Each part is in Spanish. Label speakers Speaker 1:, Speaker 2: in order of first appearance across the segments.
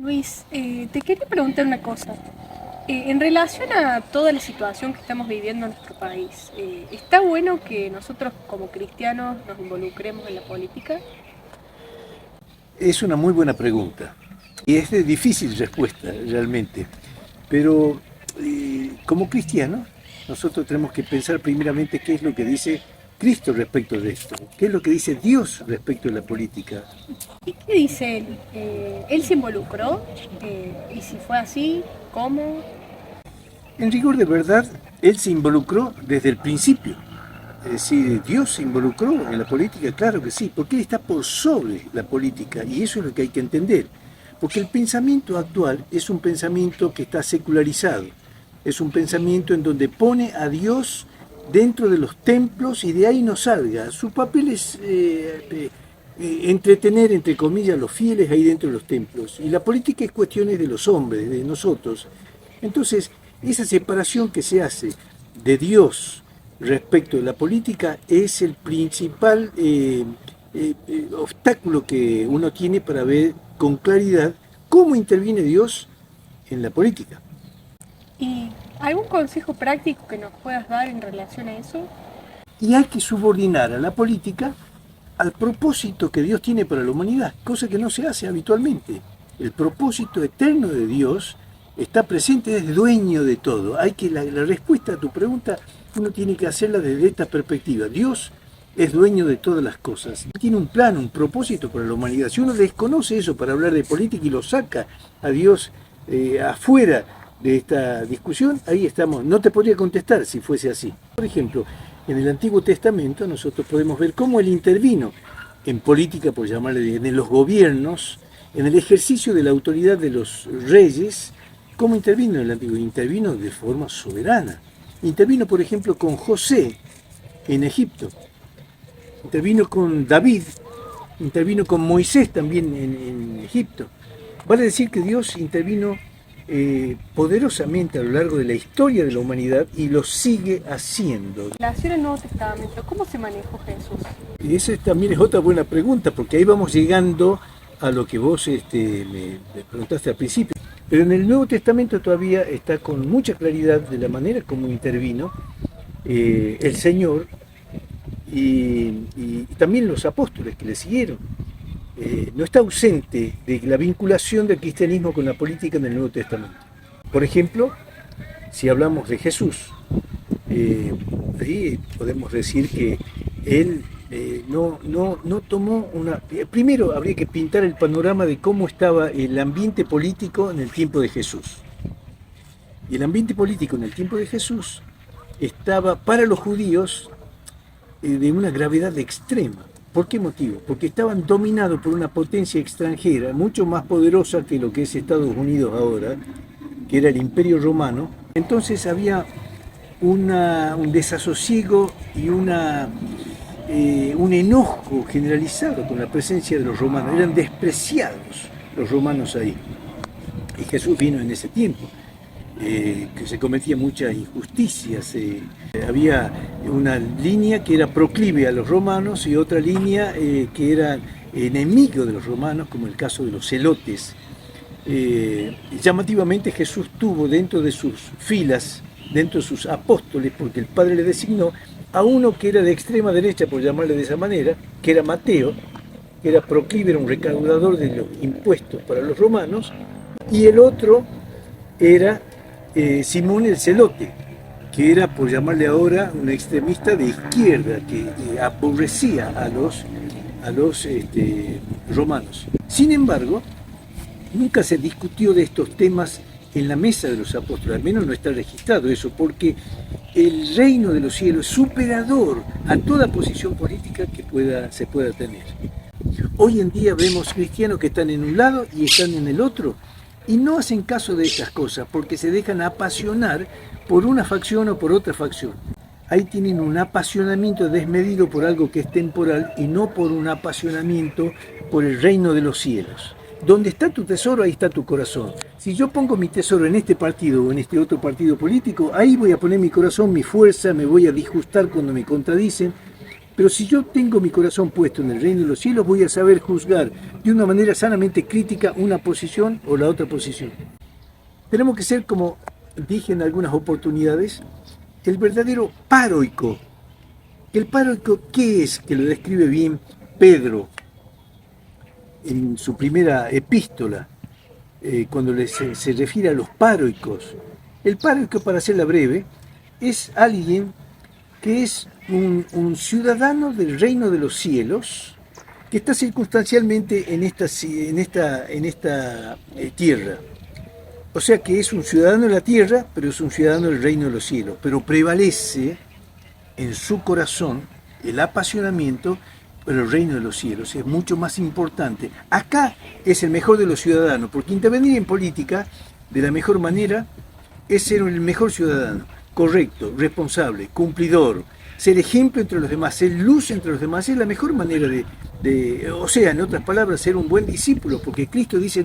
Speaker 1: Luis, te quería preguntar una cosa. En relación a toda la situación que estamos viviendo en nuestro país, ¿está bueno que nosotros como cristianos nos involucremos en la política?
Speaker 2: Es una muy buena pregunta y es de difícil respuesta realmente, pero como cristianos nosotros tenemos que pensar primeramente qué es lo que dice Cristo respecto de esto, qué es lo que dice Dios respecto de la política.
Speaker 1: ¿Y qué dice él? ¿Él se involucró? ¿Y si fue así, cómo?
Speaker 2: En rigor de verdad, Él se involucró desde el principio. Es decir, Dios se involucró en la política, claro que sí, porque Él está por sobre la política y eso es lo que hay que entender. Porque el pensamiento actual es un pensamiento que está secularizado, es un pensamiento en donde pone a Dios dentro de los templos y de ahí no salga. Su papel es entretener, entre comillas, a los fieles ahí dentro de los templos. Y la política es cuestiones de los hombres, de nosotros. Entonces, esa separación que se hace de Dios respecto de la política es el principal obstáculo que uno tiene para ver con claridad cómo interviene Dios en la política.
Speaker 1: ¿Y algún consejo práctico que nos puedas dar en relación a eso?
Speaker 2: Y hay que subordinar a la política al propósito que Dios tiene para la humanidad, cosa que no se hace habitualmente. El propósito eterno de Dios está presente, es dueño de todo. La respuesta a tu pregunta uno tiene que hacerla desde esta perspectiva. Dios es dueño de todas las cosas. Tiene un plan, un propósito para la humanidad. Si uno desconoce eso para hablar de política y lo saca a Dios afuera de esta discusión, ahí estamos. No te podría contestar si fuese así. Por ejemplo, en el Antiguo Testamento nosotros podemos ver cómo Él intervino en política, por llamarle, en los gobiernos, en el ejercicio de la autoridad de los reyes. ¿Cómo intervino en el Antiguo? Intervino de forma soberana. Intervino, por ejemplo, con José en Egipto. Intervino con David. Intervino con Moisés también en Egipto. Vale decir que Dios intervino poderosamente a lo largo de la historia de la humanidad y lo sigue haciendo.
Speaker 1: En relación al Nuevo Testamento, ¿cómo se manejó Jesús?
Speaker 2: Y esa también es otra buena pregunta, porque ahí vamos llegando a lo que vos me preguntaste al principio. Pero en el Nuevo Testamento todavía está con mucha claridad de la manera como intervino el Señor y también los apóstoles que le siguieron. No está ausente de la vinculación del cristianismo con la política en el Nuevo Testamento. Por ejemplo, si hablamos de Jesús, ahí podemos decir que él no tomó una... Primero habría que pintar el panorama de cómo estaba el ambiente político en el tiempo de Jesús. Y el ambiente político en el tiempo de Jesús estaba para los judíos de una gravedad extrema. ¿Por qué motivo? Porque estaban dominados por una potencia extranjera mucho más poderosa que lo que es Estados Unidos ahora, que era el Imperio Romano. Entonces había un desasosiego y un enojo generalizado con la presencia de los romanos. Eran despreciados los romanos ahí. Y Jesús vino en ese tiempo, que se cometían muchas injusticias. Había una línea que era proclive a los romanos y otra línea que era enemigo de los romanos, como el caso de los celotes. Llamativamente Jesús tuvo dentro de sus filas, dentro de sus apóstoles, porque el Padre le designó a uno que era de extrema derecha, por llamarle de esa manera, que era Mateo, que era proclive, era un recaudador de los impuestos para los romanos, y el otro era Simón el Celote, que era, por llamarle ahora, un extremista de izquierda, que aborrecía a los romanos. Sin embargo, nunca se discutió de estos temas en la mesa de los apóstoles, al menos no está registrado eso, porque el reino de los cielos es superador a toda posición política que se pueda tener. Hoy en día vemos cristianos que están en un lado y están en el otro, y no hacen caso de estas cosas porque se dejan apasionar por una facción o por otra facción. Ahí tienen un apasionamiento desmedido por algo que es temporal y no por un apasionamiento por el reino de los cielos. Donde está tu tesoro, ahí está tu corazón. Si yo pongo mi tesoro en este partido o en este otro partido político, ahí voy a poner mi corazón, mi fuerza, me voy a disgustar cuando me contradicen, Pero si yo tengo mi corazón puesto en el reino de los cielos, voy a saber juzgar de una manera sanamente crítica una posición o la otra posición. Tenemos que ser, como dije en algunas oportunidades, el verdadero paroico. ¿El paroico qué es? Que lo describe bien Pedro en su primera epístola, cuando se refiere a los paroicos. El paroico, para hacerla breve, es alguien que es un ciudadano del reino de los cielos, que está circunstancialmente en esta tierra. O sea que es un ciudadano de la tierra, pero es un ciudadano del reino de los cielos. Pero prevalece en su corazón el apasionamiento por el reino de los cielos. Es mucho más importante. Acá es el mejor de los ciudadanos, porque intervenir en política de la mejor manera es ser el mejor ciudadano, correcto, responsable, cumplidor, ser ejemplo entre los demás, ser luz entre los demás. Es la mejor manera o sea, en otras palabras, ser un buen discípulo, porque Cristo dice,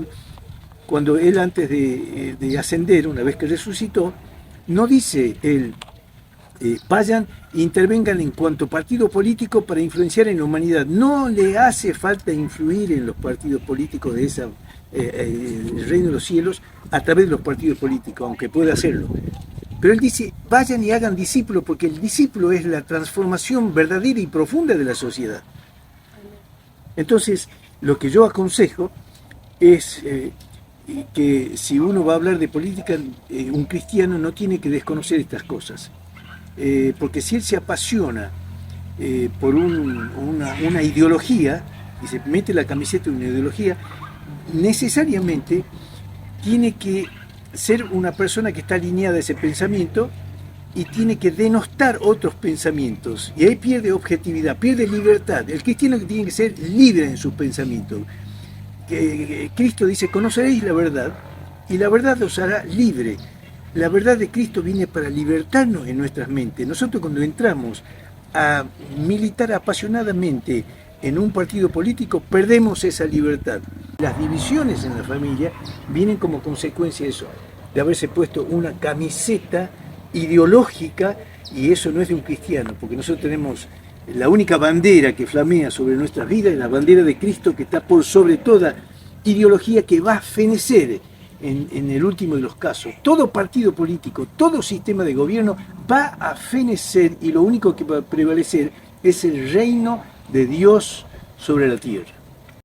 Speaker 2: cuando Él antes de ascender, una vez que resucitó, no dice Él, vayan e intervengan en cuanto partido político para influenciar en la humanidad. No le hace falta influir en los partidos políticos de el reino de los cielos a través de los partidos políticos, aunque pueda hacerlo. Pero Él dice, vayan y hagan discípulos, porque el discípulo es la transformación verdadera y profunda de la sociedad. Entonces, lo que yo aconsejo es que si uno va a hablar de política, un cristiano no tiene que desconocer estas cosas. Porque si él se apasiona por una ideología, y se mete la camiseta de una ideología, necesariamente tiene que ser una persona que está alineada a ese pensamiento y tiene que denostar otros pensamientos. Y ahí pierde objetividad, pierde libertad. El cristiano tiene que ser libre en sus pensamientos. Cristo dice, conoceréis la verdad y la verdad os hará libre. La verdad de Cristo viene para libertarnos en nuestras mentes. Nosotros cuando entramos a militar apasionadamente en un partido político, perdemos esa libertad. Las divisiones en la familia vienen como consecuencia de eso, de haberse puesto una camiseta ideológica, y eso no es de un cristiano, porque nosotros tenemos la única bandera que flamea sobre nuestras vidas, es la bandera de Cristo, que está por sobre toda ideología que va a fenecer en el último de los casos. Todo partido político, todo sistema de gobierno va a fenecer, y lo único que va a prevalecer es el reino de Dios sobre la tierra.